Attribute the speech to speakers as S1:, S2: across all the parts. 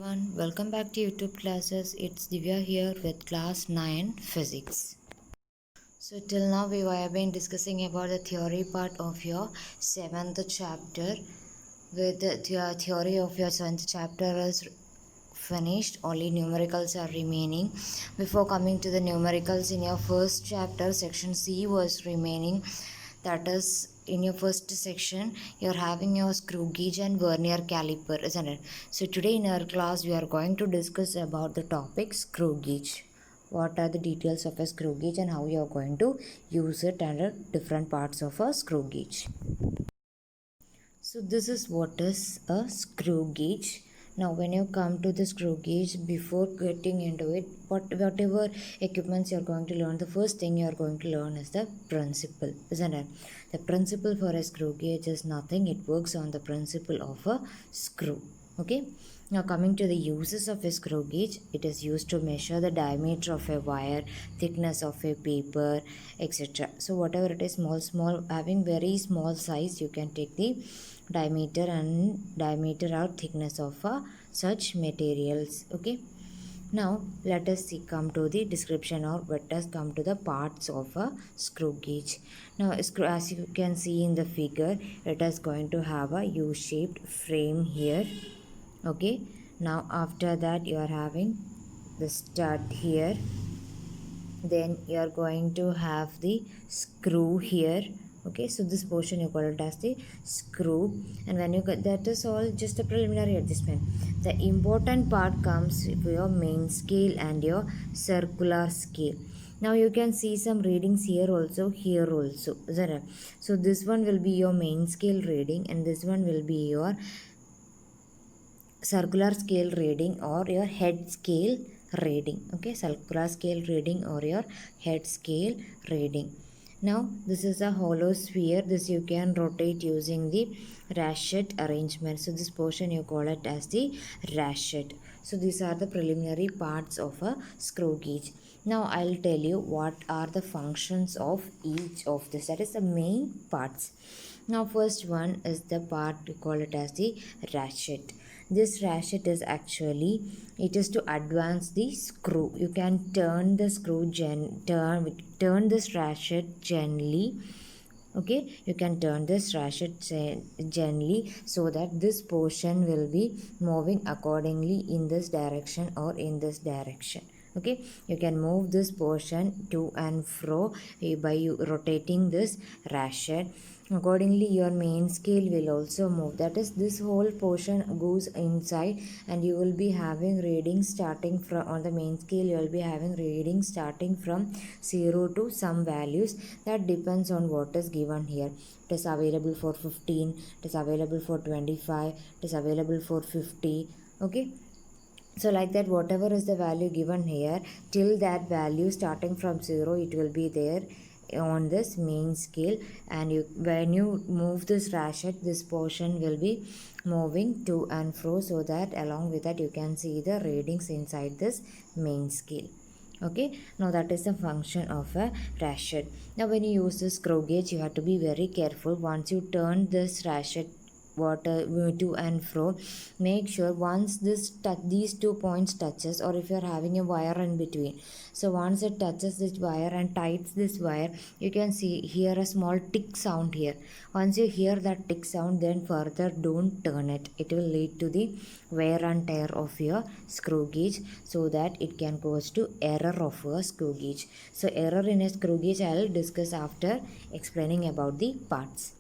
S1: Everyone, welcome back to YouTube classes. It's Divya here with class 9 physics. So till now we have been discussing about the theory part of your 7th chapter. With the theory of your 7th chapter is finished, only numericals are remaining. Before coming to the numericals, in your first chapter section C was remaining, that is in your first section you're having your screw gauge and vernier caliper, isn't it? So today in our class we are going to discuss about the topic screw gauge. What are the details of a screw gauge and how you are going to use it under different parts of a screw gauge. So this is what is a screw gauge. Now when you come to the screw gauge, before getting into it, whatever equipments you are going to learn, the first thing you are going to learn is the principle, isn't it? The principle for a screw gauge is nothing. It works on the principle of a screw. Okay. Now coming to the uses of a screw gauge, it is used to measure the diameter of a wire, thickness of a paper, etc. So whatever it is, small, having very small size, you can take the diameter or thickness of such materials. Okay. Now let us come to the description, or let us come to the parts of a screw gauge. Now as you can see in the figure, it is going to have a U-shaped frame here. Okay, now after that you are having the stud here, then you are going to have the screw here. Okay, so this portion you call it as the screw, and when you get that, is all just a preliminary adjustment. The important part comes for your main scale and your circular scale. Now you can see some readings here also, isn't it? So this one will be your main scale reading and this one will be your circular scale reading or your head scale reading. Okay, circular scale reading or your head scale reading. Now this is a hollow sphere. This you can rotate using the ratchet arrangement. So this portion you call it as the ratchet. So these are the preliminary parts of a screw gauge. Now I'll tell you what are the functions of each of this, that is the main parts. Now first one is the part we call it as the ratchet. This ratchet is actually, it is to advance the screw. You can turn the screw turn this ratchet gently. Okay, you can turn this ratchet gently so that this portion will be moving accordingly in this direction or in this direction. Okay, you can move this portion to and fro by rotating this ratchet. Accordingly your main scale will also move, that is this whole portion goes inside, and you will be having readings starting from, on the main scale you will be having readings starting from 0 to some values that depends on what is given here. It is available for 15, it is available for 25, it is available for 50. Okay, so like that, whatever is the value given here, till that value starting from 0 it will be there on this main scale, and when you move this ratchet, this portion will be moving to and fro, so that along with that you can see the readings inside this main scale. Okay, now that is the function of a ratchet. Now when you use this screw gauge, you have to be very careful. Once you turn this ratchet to and fro, make sure once these 2 points touches, or if you are having a wire in between, so once it touches this wire and tightens this wire, you can see hear a small tick sound here. Once you hear that tick sound, then further don't turn it. It will lead to the wear and tear of your screw gauge, so that it can cause to error of a screw gauge. So error in a screw gauge I will discuss after explaining about the parts.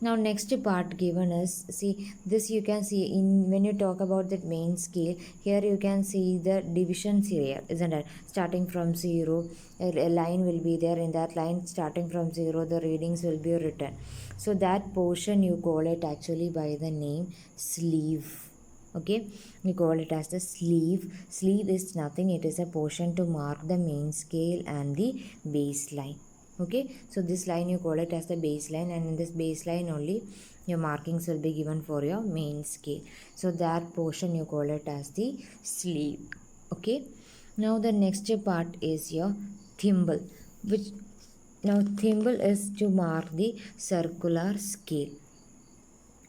S1: Now next part given is, see this you can see in, when you talk about that main scale, here you can see the divisions here, isn't it? Starting from 0, a line will be there. In that line starting from 0 the readings will be written. So that portion you call it actually by the name sleeve. Okay, we call it as the sleeve. Sleeve is nothing, it is a portion to mark the main scale and the baseline. Okay, so this line you call it as the baseline, and in this baseline only your markings will be given for your main scale. So that portion you call it as the sleeve. Okay, now the next part is your thimble, which now thimble is to mark the circular scale.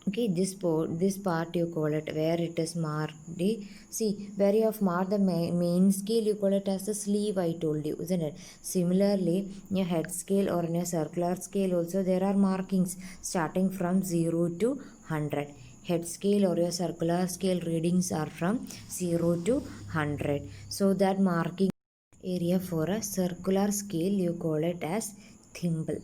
S1: Okay, this part you call it where it is marked the, see where you have marked the main scale, you call it as the sleeve, I told you, isn't it? Similarly, in your head scale or in your circular scale also there are markings starting from 0 to 100. Head scale or your circular scale readings are from 0 to 100. So that marking area for a circular scale you call it as thimble.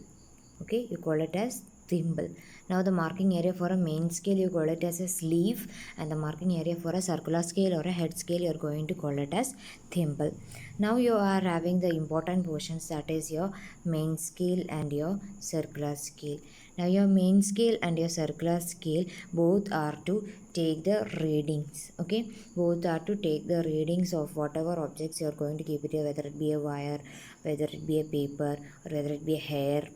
S1: Okay, you call it as thimble. Now the marking area for a main scale you call it as a sleeve, and the marking area for a circular scale or a head scale you are going to call it as thimble. Now you are having the important portions, that is your main scale and your circular scale. Now your main scale and your circular scale both are to take the readings. Okay, both are to take the readings of whatever objects you are going to keep it here, whether it be a wire, whether it be a paper, or whether it be a hair,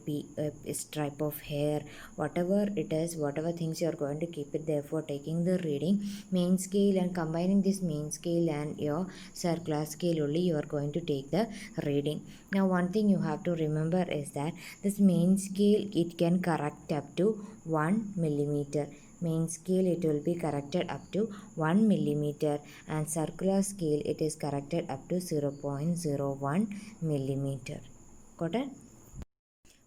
S1: a stripe of hair, whatever it is, whatever things you are going to keep it there for taking the reading. Main scale and combining this main scale and your circular scale only you are going to take the reading. Now one thing you have to remember is that this main scale, it can correct up to 1 millimeter. Main scale it will be corrected up to 1 millimeter, and circular scale it is corrected up to 0.01 millimeter. Got it?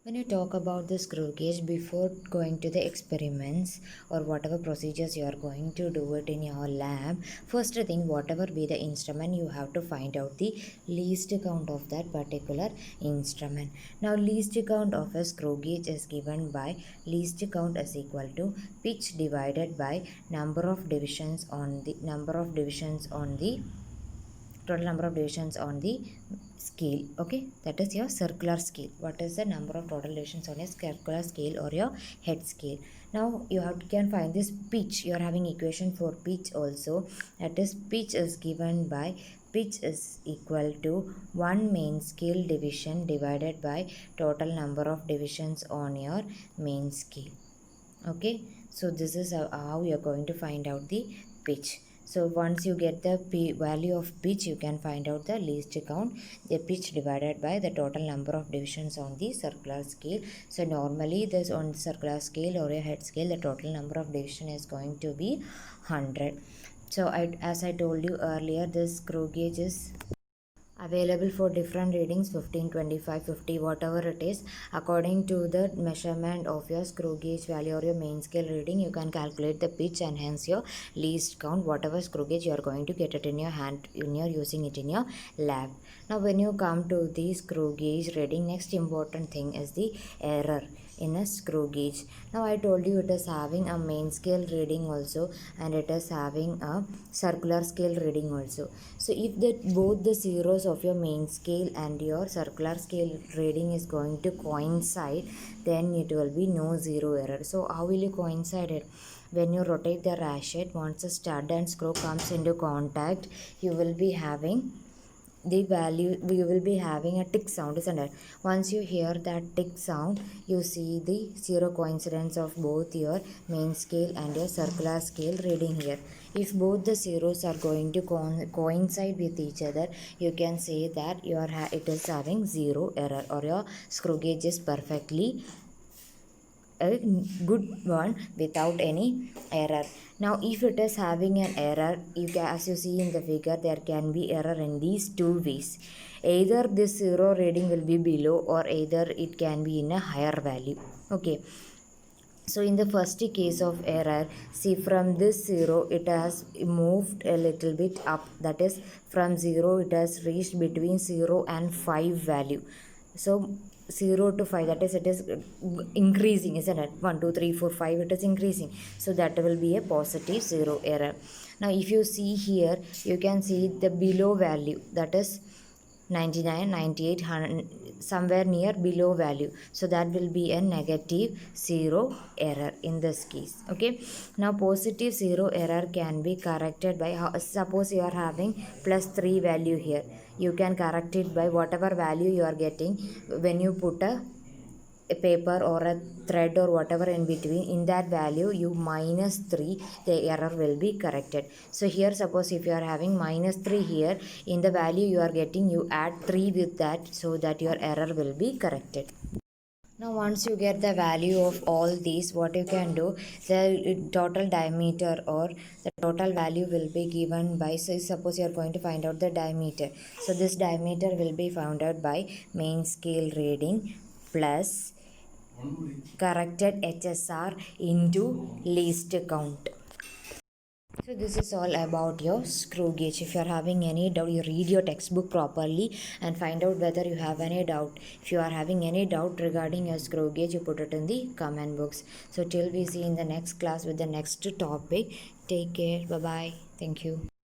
S1: When you talk about the screw gauge, before going to the experiments or whatever procedures you are going to do it in your lab, first thing, whatever be the instrument, you have to find out the least count of that particular instrument. Now least count of a screw gauge is given by least count is equal to pitch divided by number of divisions on the total number of divisions on the scale. Okay, that is your circular scale. What is the number of total divisions on a circular scale or your head scale? Now you can find this pitch. You are having equation for pitch also. That is, pitch is given by pitch is equal to 1 main scale division divided by total number of divisions on your main scale. Okay, so this is how you are going to find out the pitch. So once you get the value of pitch, you can find out the least count, the pitch divided by the total number of divisions on the circular scale. So normally this on the circular scale or a head scale, the total number of division is going to be 100. So as I told you earlier, this screw gauge is available for different readings, 15, 25, 50, whatever it is. According to the measurement of your screw gauge value or your main scale reading, you can calculate the pitch and hence your least count, whatever screw gauge you are going to get it in your hand when you are using it in your lab. Now when you come to the screw gauge reading, next important thing is the error in a screw gauge. Now I told you it is having a main scale reading also, and it is having a circular scale reading also. So if both the zeros of your main scale and your circular scale reading is going to coincide, then it will be no zero error. So how will you coincide it? When you rotate the ratchet, once the stud and screw comes into contact, you will be having the value, we will be having a tick sound, isn't it? Once you hear that tick sound, you see the zero coincidence of both your main scale and your circular scale reading here. If both the zeros are going to coincide with each other, you can say that it is having zero error, or your screw gauge is perfectly a good one without any error. Now if it is having an error, as you see in the figure, there can be error in these two ways. Either this zero reading will be below, or either it can be in a higher value. Okay, so in the first case of error, see, from this 0 it has moved a little bit up, that is from 0 it has reached between 0 and 5 value. So 0 to 5, that is, it is increasing, isn't it? 1 2 3 4 5, it is increasing, so that will be a positive 0 error. Now if you see here, you can see the below value, that is 99, 98, 100, somewhere near below value, so that will be a negative 0 error in this case. Okay, now positive 0 error can be corrected by, suppose you are having plus 3 value here, you can correct it by whatever value you are getting. When you put a paper or a thread or whatever in between, in that value you minus 3, the error will be corrected. So here, suppose if you are having minus 3 here, in the value you are getting, you add 3 with that, so that your error will be corrected. Now once you get the value of all these, what you can do, the total diameter or the total value will be given by, so suppose you are going to find out the diameter, so this diameter will be found out by main scale reading plus corrected HSR into least count. So this is all about your screw gauge. If you are having any doubt, you read your textbook properly and find out whether you have any doubt. If you are having any doubt regarding your screw gauge, you put it in the comment box. So till we see in the next class with the next topic, take care. Bye bye. Thank you.